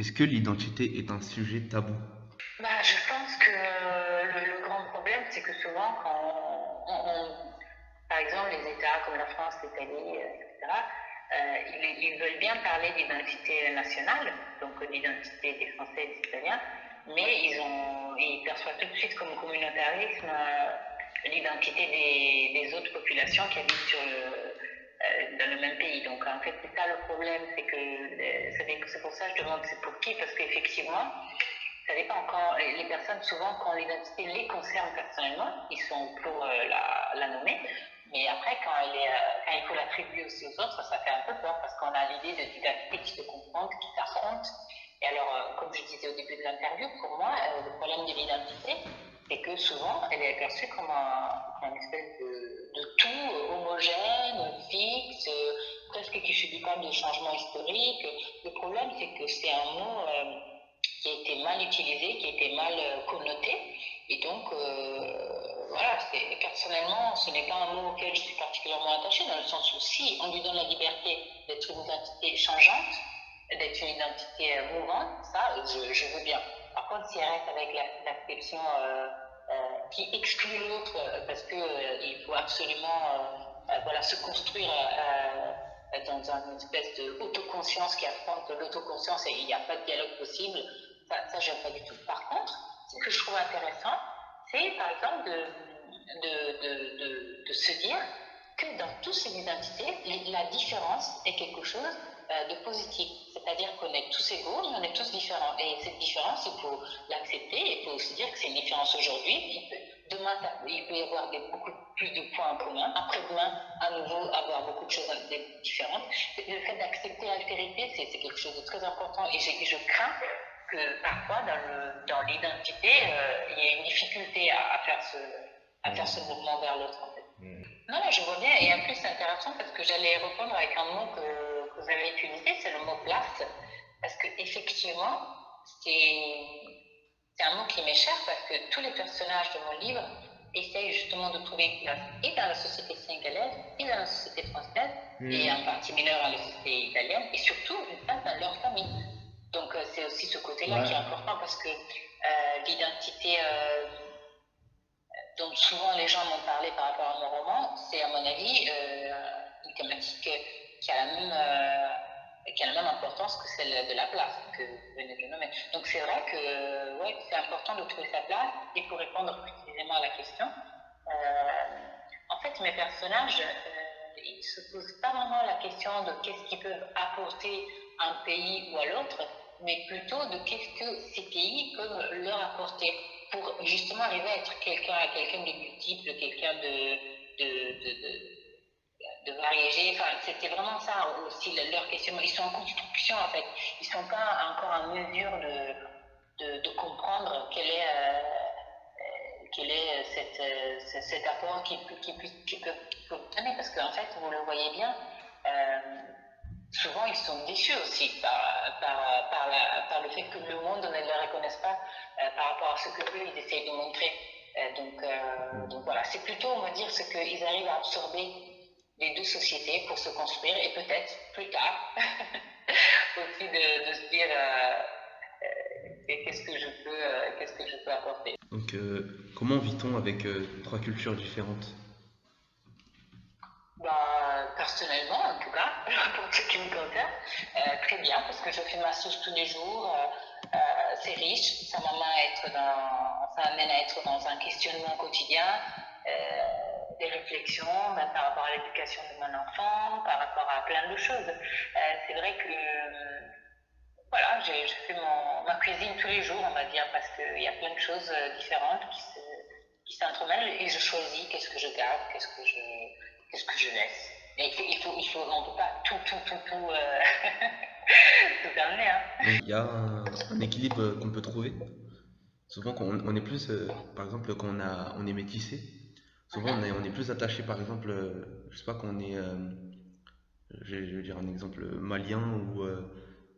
Est-ce que l'identité est un sujet tabou? Je pense que le grand problème, c'est que souvent, par exemple, les États comme la France, l'Italie, etc., ils veulent bien parler d'identité nationale, donc l'identité des Français et des Italiens, mais ils perçoivent tout de suite comme communautarisme l'identité des autres populations qui habitent dans le même pays. Donc en fait, c'est ça le problème, c'est que c'est pour ça que je demande c'est pour qui, parce qu'effectivement, ça dépend quand les personnes, souvent, quand l'identité les concerne personnellement, ils sont pour la nommer. Mais après, quand il faut l'attribuer aussi aux autres, ça fait un peu peur parce qu'on a l'idée de d'identité qui se confrontent, qui s'affrontent. Et alors, comme je disais au début de l'interview, pour moi, le problème de l'identité, c'est que souvent, elle est perçue comme une espèce de tout homogène, fixe, presque qui ne subit pas de changement historique. Le problème, c'est que c'est un mot qui a été mal utilisé, qui a été mal connoté. Et donc, voilà, personnellement, ce n'est pas un mot auquel je suis particulièrement attachée, dans le sens où si on lui donne la liberté d'être une identité changeante, d'être une identité mouvante, ça, je veux bien. Par contre, si elle reste avec l'acception qui exclut l'autre parce qu'il faut absolument voilà, se construire dans une espèce d'autoconscience qui affronte l'autoconscience et il n'y a pas de dialogue possible, ça j'aime pas du tout. Par contre, ce que je trouve intéressant, c'est par exemple de se dire que dans toutes ces identités, la différence est quelque chose de positif. C'est-à-dire qu'on est tous égaux, mais on est tous différents. Et cette différence, il faut l'accepter. Il faut aussi dire que c'est une différence aujourd'hui. Demain, il peut y avoir beaucoup plus de points en commun. Après-demain, à nouveau, avoir beaucoup de choses différentes. Le fait d'accepter l'altérité, c'est quelque chose de très important. Et je crains que parfois, dans l'identité, il y ait une difficulté à faire ce mouvement vers l'autre, en fait. Non, non, je vois bien. Et en plus, c'est intéressant parce que j'allais répondre avec un mot que vous avez utilisé, c'est le mot place. Parce que effectivement, c'est un mot qui m'est cher parce que tous les personnages de mon livre essayent justement de trouver une place et dans la société sénégalaise et dans la société française et en partie mineure dans la société italienne et surtout une place dans leur famille. Donc c'est aussi ce côté-là qui est important parce que l'identité dont souvent les gens m'ont parlé par rapport à mon roman, c'est à mon avis une thématique qui a la même importance que celle de la place que vous venez de nommer. Donc c'est vrai que ouais, c'est important de trouver sa place et pour répondre précisément à la question, en fait mes personnages, ils ne se posent pas vraiment la question de qu'est-ce qu'ils peuvent apporter à un pays ou à l'autre, mais plutôt de qu'est-ce que ces pays peuvent leur apporter pour justement arriver à être quelqu'un de multiple, quelqu'un de varié. Enfin, c'était vraiment ça aussi leur questionnement. Ils sont en construction en fait. Ils ne sont pas encore en mesure de comprendre quel est cet apport qu'ils peuvent donner. Parce qu'en fait, vous le voyez bien, souvent ils sont déçus aussi par le fait que le monde ne les reconnaisse pas par rapport à ce que eux ils essayent de montrer. Donc voilà, c'est plutôt on va dire ce qu'ils arrivent à absorber les deux sociétés pour se construire et peut-être plus tard aussi de se dire qu'est-ce que je peux apporter. Donc, comment vit-on avec trois cultures différentes? Personnellement, en tout cas, pour ce qui me concerne, très bien, parce que je fais ma sauce tous les jours. C'est riche, ça m'amène à être dans un questionnement quotidien, des réflexions, même par rapport à l'éducation de mon enfant, par rapport à plein de choses. C'est vrai que voilà, je fais ma cuisine tous les jours, on va dire, parce qu'il y a plein de choses différentes qui s'entremêlent et je choisis qu'est-ce que je garde, qu'est-ce que je laisse. Et on ne peut pas tout tout amener. Hein. Il y a un équilibre qu'on peut trouver. Souvent, quand on est plus, par exemple, quand on est métissé, souvent on est plus attaché, par exemple, je sais pas, quand on est, je vais dire un exemple, malien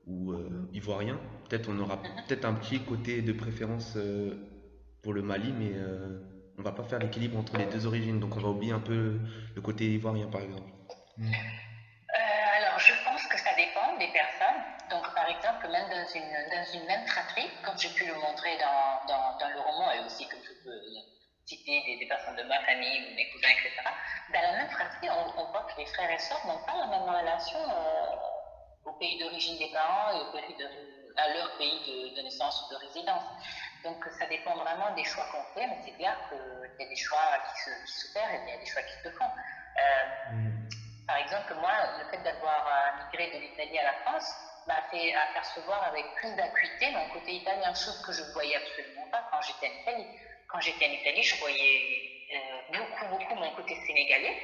ou ivoirien, peut-être on aura peut-être un petit côté de préférence pour le Mali, mais on va pas faire l'équilibre entre les deux origines, donc on va oublier un peu le côté ivoirien, par exemple. Alors, je pense que ça dépend des personnes. Donc, par exemple, même dans une même fratrie, comme j'ai pu le montrer dans le roman, et aussi comme je peux citer des personnes de ma famille, ou mes cousins, etc. Dans la même fratrie, on voit que les frères et sœurs n'ont pas la même relation au pays d'origine des parents et à leur pays de naissance ou de résidence. Donc ça dépend vraiment des choix qu'on fait, mais c'est clair qu'il y a des choix qui se perdent et il y a des choix qui se font. Par exemple, moi, le fait d'avoir migré de l'Italie à la France m'a fait apercevoir avec plus d'acuité mon côté italien, chose que je ne voyais absolument pas quand j'étais en Italie. Quand j'étais en Italie, je voyais beaucoup mon côté sénégalais.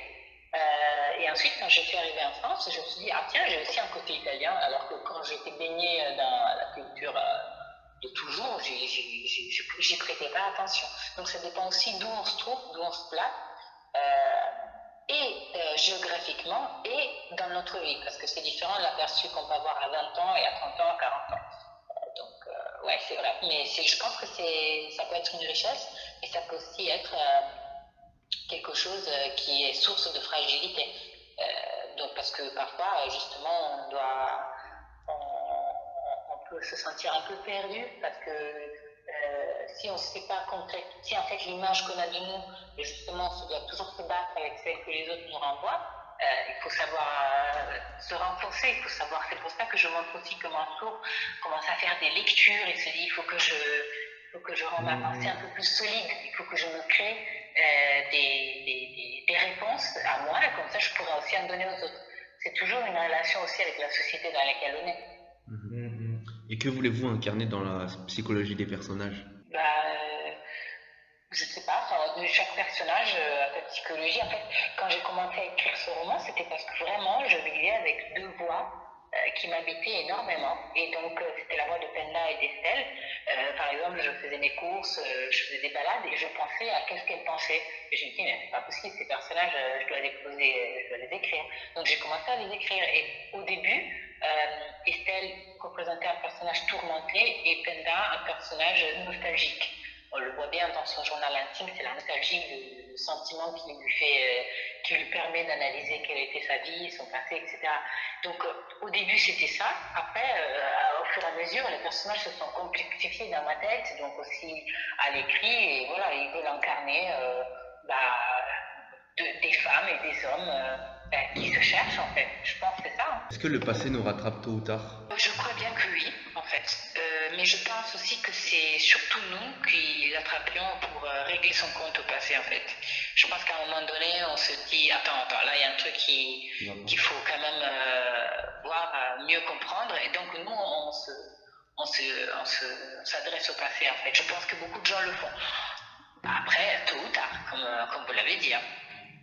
Et ensuite, quand je suis arrivée en France, je me suis dit, ah tiens, j'ai aussi un côté italien, alors que quand j'étais baignée dans la culture de toujours, j'y prêtais pas attention. Donc ça dépend aussi d'où on se trouve, d'où on se place, géographiquement et dans notre vie, parce que c'est différent de l'aperçu qu'on peut avoir à 20 ans et à 30 ans, à 40 ans. Ouais, c'est vrai. Mais je pense que ça peut être une richesse, et ça peut aussi être quelque chose qui est source de fragilité. Donc parce que parfois, justement, on peut se sentir un peu perdu, parce que si on ne sait pas si en fait l'image qu'on a de nous, et justement, on doit toujours se battre avec celle que les autres nous renvoient, il faut savoir se renforcer, il faut savoir. C'est pour ça que je montre aussi comment un sourd commence à faire des lectures et se dit il faut que je rende ma pensée un peu plus solide, il faut que je me crée des réponses à moi, et comme ça je pourrais aussi en donner aux autres. C'est toujours une relation aussi avec la société dans laquelle on est. Et que voulez-vous incarner dans la psychologie des personnages? Je ne sais pas, chaque personnage a sa psychologie. En fait, quand j'ai commencé à écrire ce roman, c'était parce que vraiment, je vivais avec deux voix qui m'habitaient énormément. Et donc, c'était la voix de Penda et d'Estelle. Par exemple, je faisais mes courses, je faisais des balades, et je pensais à qu'est-ce qu'elles pensaient. Et je me dis, mais c'est pas possible, ces personnages, je dois les écrire. Donc, j'ai commencé à les écrire. Et au début, Estelle représentait un personnage tourmenté et Penda un personnage nostalgique. On le voit bien dans son journal intime, c'est la nostalgie, le sentiment qui lui permet d'analyser quelle était sa vie, son passé, etc. Donc au début c'était ça. Après, au fur et à mesure, les personnages se sont complexifiés dans ma tête, donc aussi à l'écrit, et voilà, ils veulent incarner des femmes et des hommes qui se cherchent en fait. Je pense que c'est ça. Est-ce que le passé nous rattrape tôt ou tard? Je crois bien que oui, en fait. Mais je pense aussi que c'est surtout nous qui l'attrapions pour régler son compte au passé, en fait. Je pense qu'à un moment donné, on se dit, attends, là, il y a un truc qu'il faut quand même voir, mieux comprendre. Et donc, nous, on s'adresse au passé, en fait. Je pense que beaucoup de gens le font. Après, tôt ou tard, comme vous l'avez dit. Hein.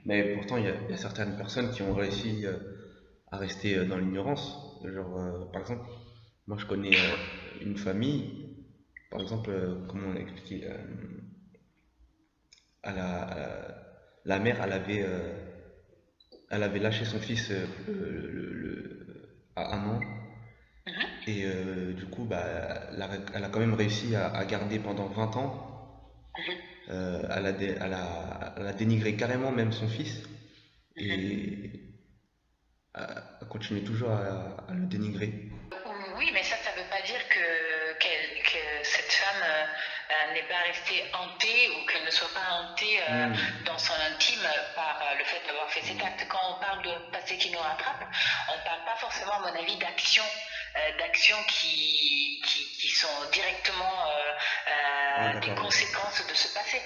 Mais pourtant, il y a certaines personnes qui ont réussi à rester dans l'ignorance. Genre, par exemple, moi je connais une famille, par exemple, comment expliquer, la mère, elle avait lâché son fils à 1 an, et du coup, bah, elle a quand même réussi à garder pendant 20 ans. Elle a dénigré carrément même son fils, et elle continue toujours à le dénigrer. Oui, mais ça ne veut pas dire que cette femme n'est pas restée hantée, ou qu'elle ne soit pas hantée dans son intime par le fait d'avoir fait cet acte. Quand on parle de passé qui nous rattrape, on ne parle pas forcément, à mon avis, d'actions qui sont directement des conséquences de ce passé.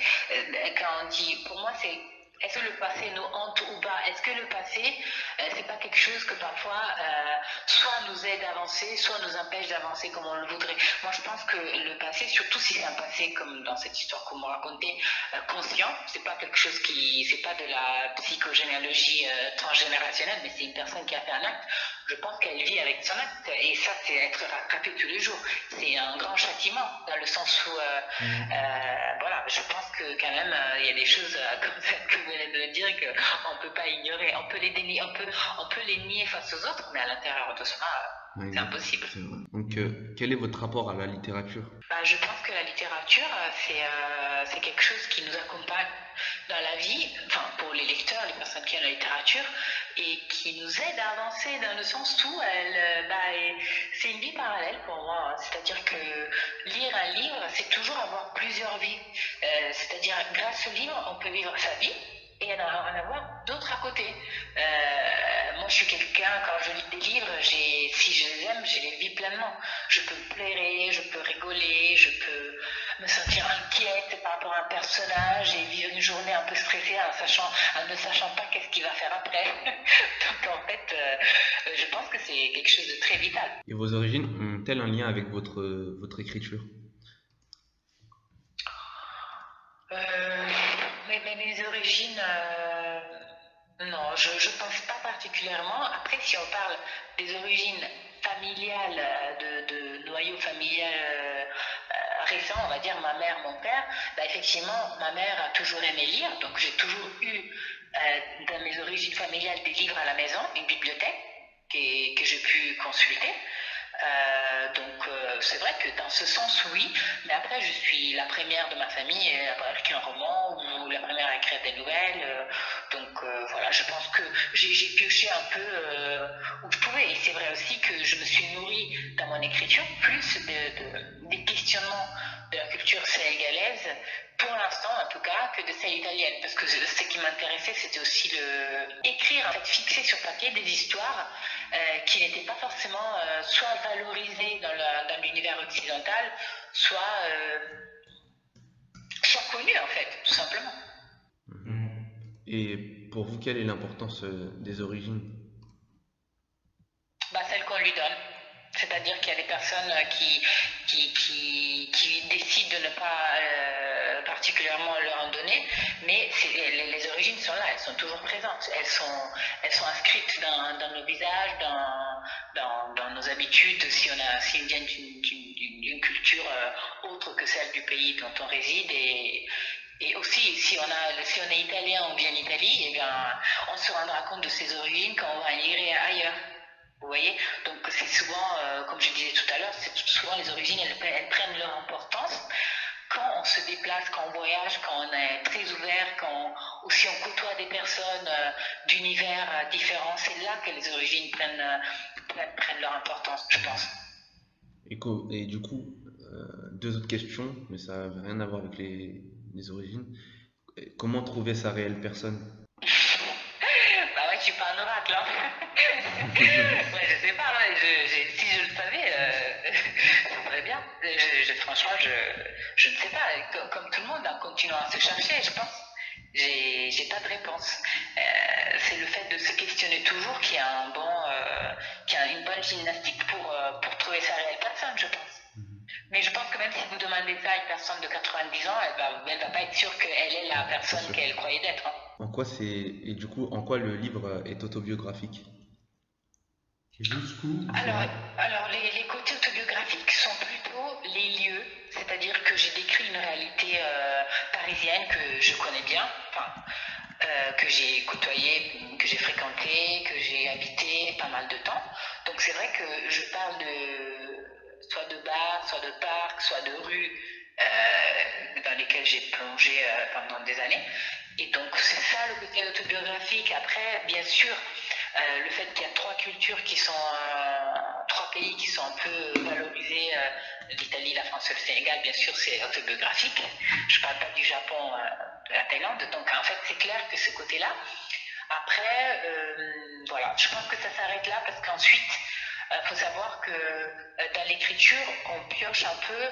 Quand on dit, pour moi, c'est est-ce que le passé nous hante ou pas? Est-ce que le passé, c'est pas quelque chose que parfois soit nous aide à avancer, soit nous empêche d'avancer comme on le voudrait? Moi, je pense que le passé, surtout si c'est un passé comme dans cette histoire qu'on m'a racontée, conscient, c'est pas quelque chose c'est pas de la psychogénéalogie transgénérationnelle, mais c'est une personne qui a fait un acte. Je pense qu'elle vit avec son acte, et ça, c'est être rattrapé tous les jours. C'est un grand châtiment, dans le sens où, voilà, je pense que quand même, il y a des choses comme ça que vous venez de dire qu'on ne peut pas ignorer. On peut les dénier, on peut les nier face aux autres, mais à l'intérieur de soi, c'est impossible. Donc, quel est votre rapport à la littérature? Je pense que la littérature littérature, c'est quelque chose qui nous accompagne dans la vie, enfin pour les lecteurs, les personnes qui aiment la littérature, et qui nous aide à avancer dans le sens où c'est une vie parallèle pour moi. C'est-à-dire que lire un livre, c'est toujours avoir plusieurs vies. C'est-à-dire grâce au livre, on peut vivre sa vie et en avoir d'autres à côté. Moi, je suis quelqu'un, quand je lis des livres, si je les aime, je les vis pleinement. Je peux me plairer, je peux rigoler, je peux me sentir inquiète par rapport à un personnage et vivre une journée un peu stressée en ne sachant pas qu'est-ce qu'il va faire après. Donc en fait, je pense que c'est quelque chose de très vital. Et vos origines ont-elles un lien avec votre écriture? Euh, mes origines, non, je ne pense pas particulièrement. Après, si on parle des origines familiales, de noyau familial récent, on va dire ma mère, mon père, bah, effectivement, ma mère a toujours aimé lire, donc j'ai toujours eu dans mes origines familiales des livres à la maison, une bibliothèque que j'ai pu consulter. C'est vrai que dans ce sens, oui, mais après, je suis la première de ma famille à avoir écrit un roman ou la première à écrire des nouvelles. Voilà, je pense que j'ai pioché un peu où je pouvais. Et c'est vrai aussi que je me suis nourrie dans mon écriture plus des questionnements de la culture sénégalaise, pour l'instant en tout cas, que de celle italienne. Parce que ce qui m'intéressait, c'était aussi écrire, en fait, fixer sur papier des histoires qui n'étaient pas forcément soit valorisées dans l'univers occidental, soit connues en fait, tout simplement. Mhm. Et pour vous, quelle est l'importance des origines? Bah, celle qu'on lui donne. C'est-à-dire qu'il y a des personnes qui décident de ne pas particulièrement leur en donner, mais les origines sont là, elles sont toujours présentes. Elles sont inscrites dans nos visages, dans nos habitudes, si elles viennent d'une culture autre que celle du pays dont on réside. Et aussi, si on est italien ou bien d'Italie, eh bien, on se rendra compte de ses origines quand on va migrer ailleurs. Vous voyez? Donc c'est souvent, comme je disais tout à l'heure, c'est souvent les origines, elles prennent leur importance quand on se déplace, quand on voyage, quand on est très ouvert, ou si on côtoie des personnes d'univers différents. C'est là que les origines prennent leur importance, je pense. Et du coup, deux autres questions, mais ça n'a rien à voir avec les origines. Comment trouver sa réelle personne? Bah ouais, tu parles oracle, hein. Ouais, je sais pas, ouais, si je le savais, ça serait bien. Franchement, je ne sais pas. Comme tout le monde, en continuant à se chercher, je pense. J'ai pas de réponse. C'est le fait de se questionner toujours qui a une bonne gymnastique pour trouver sa réelle personne, je pense. Mais je pense que même si vous demandez ça à une personne de 90 ans, elle va pas être sûre qu'elle est la C'est personne sûr. qu'elle croyait d'être, hein. Et du coup, en quoi le livre est autobiographique? Jusqu'où c'est Alors, vrai. alors les côtés autobiographiques sont plutôt les lieux, c'est-à-dire que j'ai décrit une réalité parisienne que je connais bien, enfin, que j'ai côtoyée, que j'ai fréquentée, que j'ai habité pas mal de temps. Donc c'est vrai que je parle soit de bars, soit de parcs, soit de rues dans lesquelles j'ai plongé pendant des années. Et donc c'est ça le côté autobiographique. Après, bien sûr, le fait qu'il y a trois pays qui sont un peu valorisés, l'Italie, la France et le Sénégal, bien sûr, c'est autobiographique. Je ne parle pas du Japon, de la Thaïlande. Donc en fait, c'est clair que ce côté-là. Après, voilà, je pense que ça s'arrête là parce qu'ensuite, il faut savoir que dans l'écriture, on pioche un peu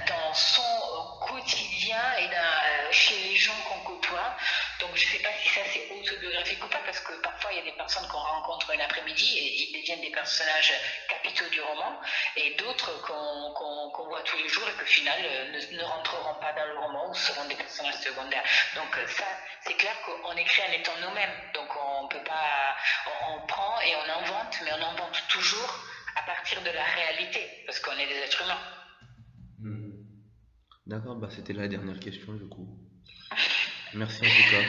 dans son quotidien et chez les gens qu'on côtoie. Donc je ne sais pas si ça c'est autobiographique ou pas, parce que parfois il y a des personnes qu'on rencontre un après-midi et ils deviennent des personnages capitaux du roman, et d'autres qu'on voit tous les jours et que au final ne rentreront pas dans le roman ou seront des personnages secondaires. Donc ça, c'est clair qu'on écrit en étant nous-mêmes. Donc on peut pas, on prend et on invente, mais on invente toujours à partir de la réalité, parce qu'on est des êtres humains. Hmm. D'accord, bah c'était la dernière question du coup. Merci en tout cas.